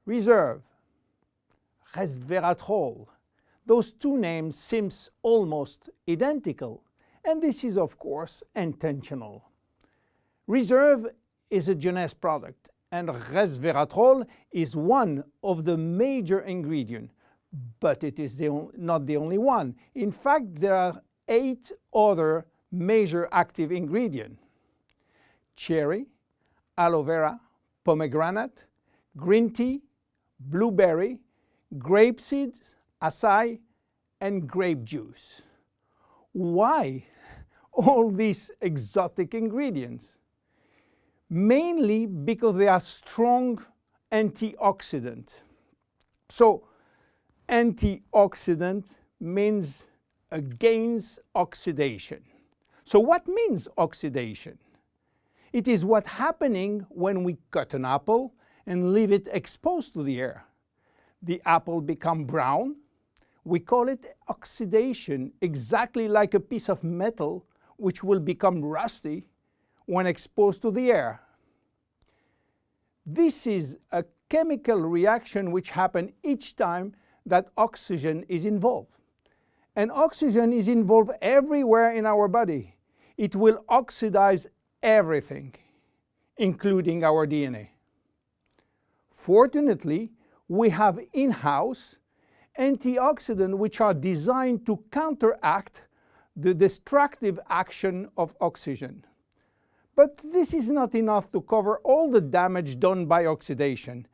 Reserve, resveratrol. Those two names seem almost identical, and this is of course intentional. Reserve is a Jeunesse product, and resveratrol is one of the major ingredients, but it is not the only one. In fact, there are 8 other major active ingredients: cherry, aloe vera, pomegranate, green tea, blueberry, grape seeds, acai, and grape juice. Why all these exotic ingredients? Mainly because they are strong antioxidants. So antioxidant means against oxidation. So what means oxidation? It is what's happening when we cut an apple and leave it exposed to the air. The apple becomes brown. We call it oxidation, exactly like a piece of metal which will become rusty when exposed to the air. This is a chemical reaction which happens each time that oxygen is involved. And oxygen is involved everywhere in our body. It will oxidize everything, including our DNA. Fortunately, we have in-house antioxidants which are designed to counteract the destructive action of oxygen. But this is not enough to cover all the damage done by oxidation.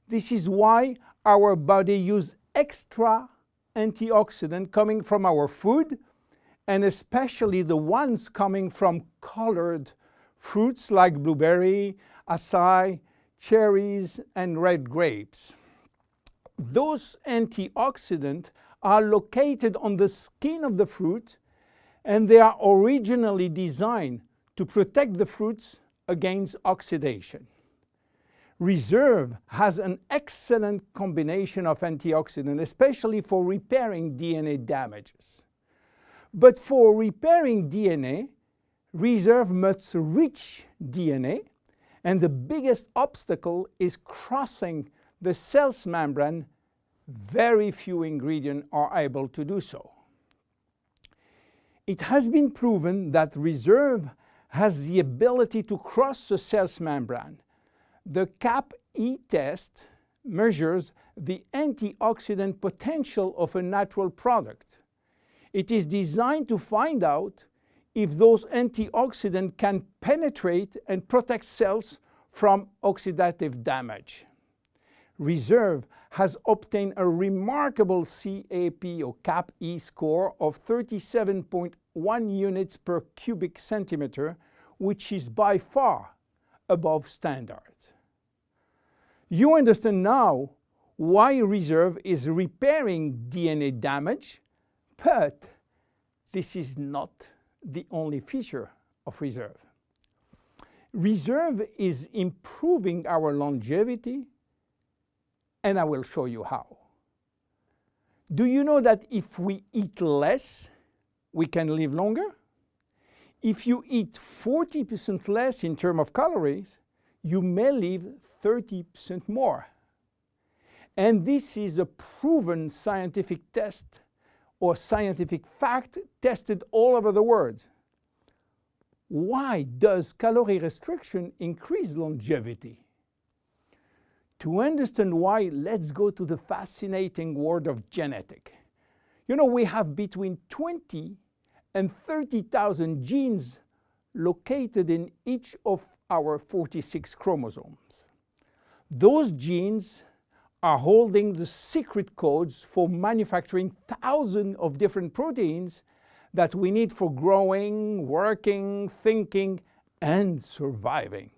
This is why our body uses extra antioxidants coming from our food, and especially the ones coming from colored fruits like blueberry, acai, cherries, and red grapes. Those antioxidants are located on the skin of the fruit, and they are originally designed to protect the fruits against oxidation. Reserve has an excellent combination of antioxidants, especially for repairing DNA damages. But for repairing DNA, Reserve must reach DNA, and the biggest obstacle is crossing the cell's membrane. Very few ingredients are able to do so. It has been proven that Reserve has the ability to cross the cell's membrane. The CAP-E test measures the antioxidant potential of a natural product. It is designed to find out if those antioxidants can penetrate and protect cells from oxidative damage. Reserve has obtained a remarkable CAP or CAP-E score of 37.1 units per cubic centimeter, which is by far above standard. You understand now why Reserve is repairing DNA damage, but this is not the only feature of Reserve. Reserve is improving our longevity, and I will show you how. Do you know that if we eat less, we can live longer? If you eat 40% less in terms of calories, you may live 30% more. And this is a proven scientific test or scientific fact tested all over the world. Why does calorie restriction increase longevity? To understand why, let's go to the fascinating world of genetics. You know, we have between 20 and 30,000 genes located in each of our 46 chromosomes. Those genes are holding the secret codes for manufacturing thousands of different proteins that we need for growing, working, thinking, and surviving.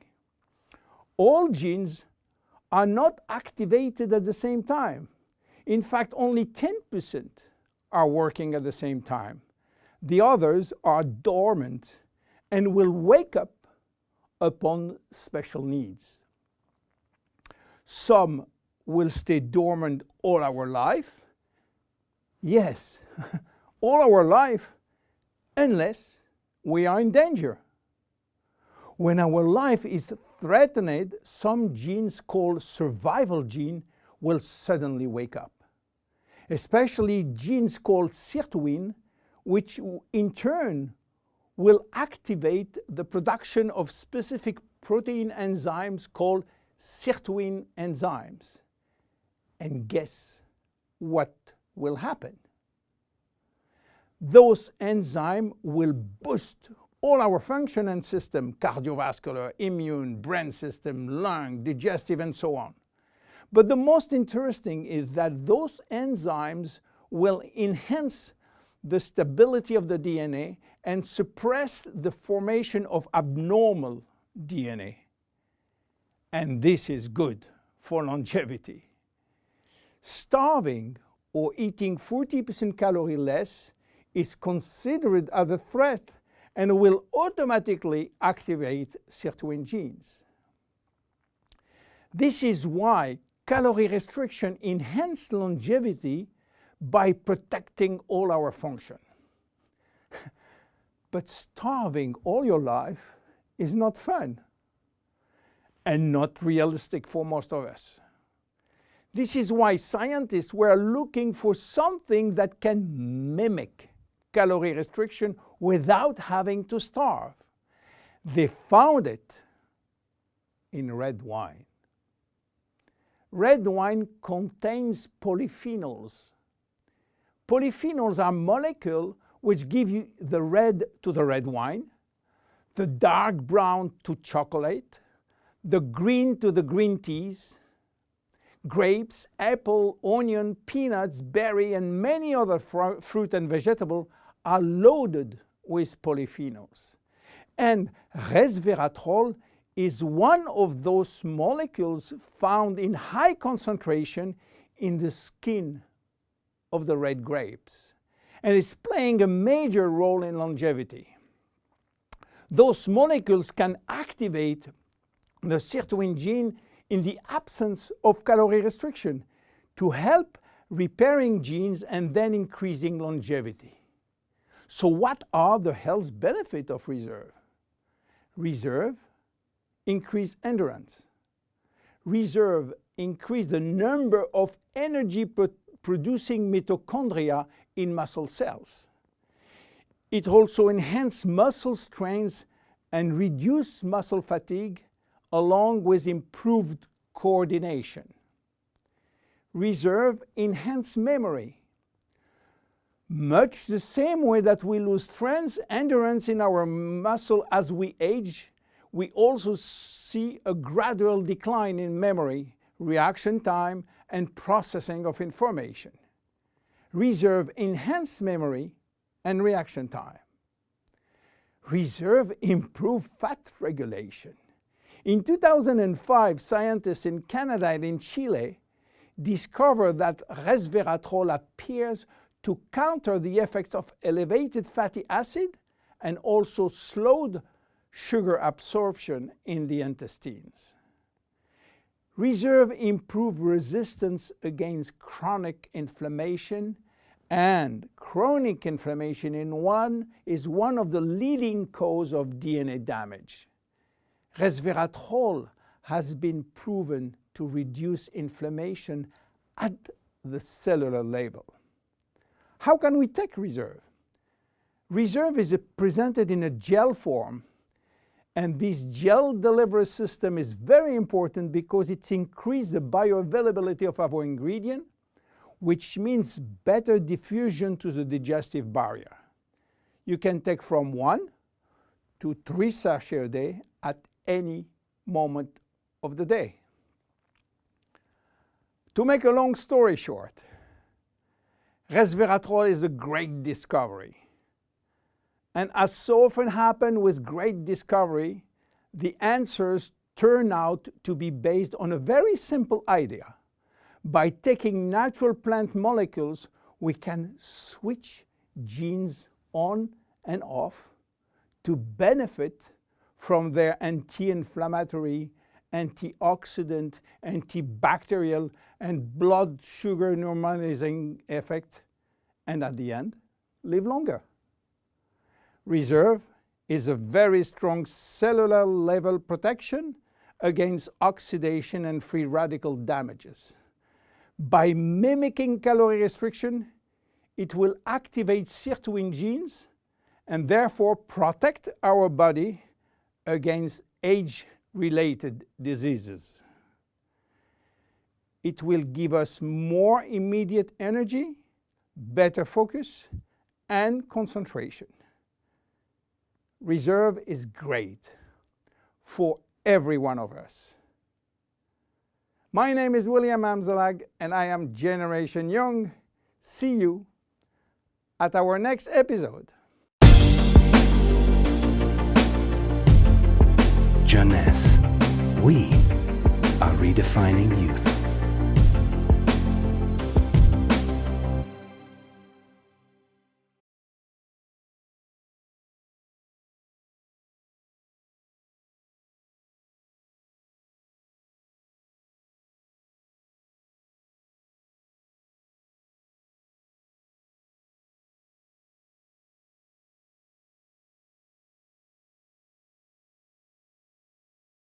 All genes are not activated at the same time. In fact, only 10% are working at the same time. The others are dormant and will wake up upon special needs. Some will stay dormant all our life. Yes, all our life, unless we are in danger. When our life is threatened, some genes called survival gene will suddenly wake up, especially genes called sirtuin, which in turn will activate the production of specific protein enzymes called sirtuin enzymes. And guess what will happen? Those enzymes will boost all our function and system, cardiovascular, immune, brain system, lung, digestive, and so on. But the most interesting is that those enzymes will enhance the stability of the DNA and suppress the formation of abnormal DNA. And this is good for longevity. Starving or eating 40% calorie less is considered as a threat and will automatically activate sirtuin genes. This is why calorie restriction enhances longevity by protecting all our function. But starving all your life is not fun and not realistic for most of us. This is why scientists were looking for something that can mimic calorie restriction without having to starve. They found it in red wine. Red wine contains polyphenols. Polyphenols are molecules which give you the red to the red wine, the dark brown to chocolate, the green to the green teas. Grapes, apple, onion, peanuts, berry, and many other fruit and vegetable are loaded with polyphenols. And resveratrol is one of those molecules found in high concentration in the skin of the red grapes. And it's playing a major role in longevity. Those molecules can activate the sirtuin gene in the absence of calorie restriction to help repairing genes and then increasing longevity. So what are the health benefits of reserve? Reserve increase endurance. Reserve increase the number of energy producing mitochondria in muscle cells. It also enhances muscle strength and reduce muscle fatigue along with improved coordination. Reserve enhance memory. Much the same way that we lose strength, endurance in our muscle as we age, we also see a gradual decline in memory, reaction time, and processing of information. Reserve enhance memory and reaction time. Reserve improve fat regulation. In 2005, scientists in Canada and in Chile discovered that resveratrol appears to counter the effects of elevated fatty acid and also slowed sugar absorption in the intestines. Reserve improve resistance against chronic inflammation, and chronic inflammation is one of the leading causes of DNA damage. Resveratrol has been proven to reduce inflammation at the cellular level. How can we take reserve? Reserve is presented in a gel form, and this gel delivery system is very important because it increases the bioavailability of our ingredient, which means better diffusion to the digestive barrier. You can take from 1 to 3 sachets a day at any moment of the day. To make a long story short, resveratrol is a great discovery. And as so often happens with great discovery, the answers turn out to be based on a very simple idea. By taking natural plant molecules, we can switch genes on and off to benefit from their anti-inflammatory, antioxidant, antibacterial, and blood sugar normalizing effect, and at the end, live longer. Reserve is a very strong cellular level protection against oxidation and free radical damages. By mimicking calorie restriction, it will activate sirtuin genes and therefore protect our body against age-related diseases. It will give us more immediate energy, better focus, and concentration. Reserve is great for every one of us. My name is William Amzalag, and I am Generation Young. See you at our next episode. Jeunesse. We are redefining youth.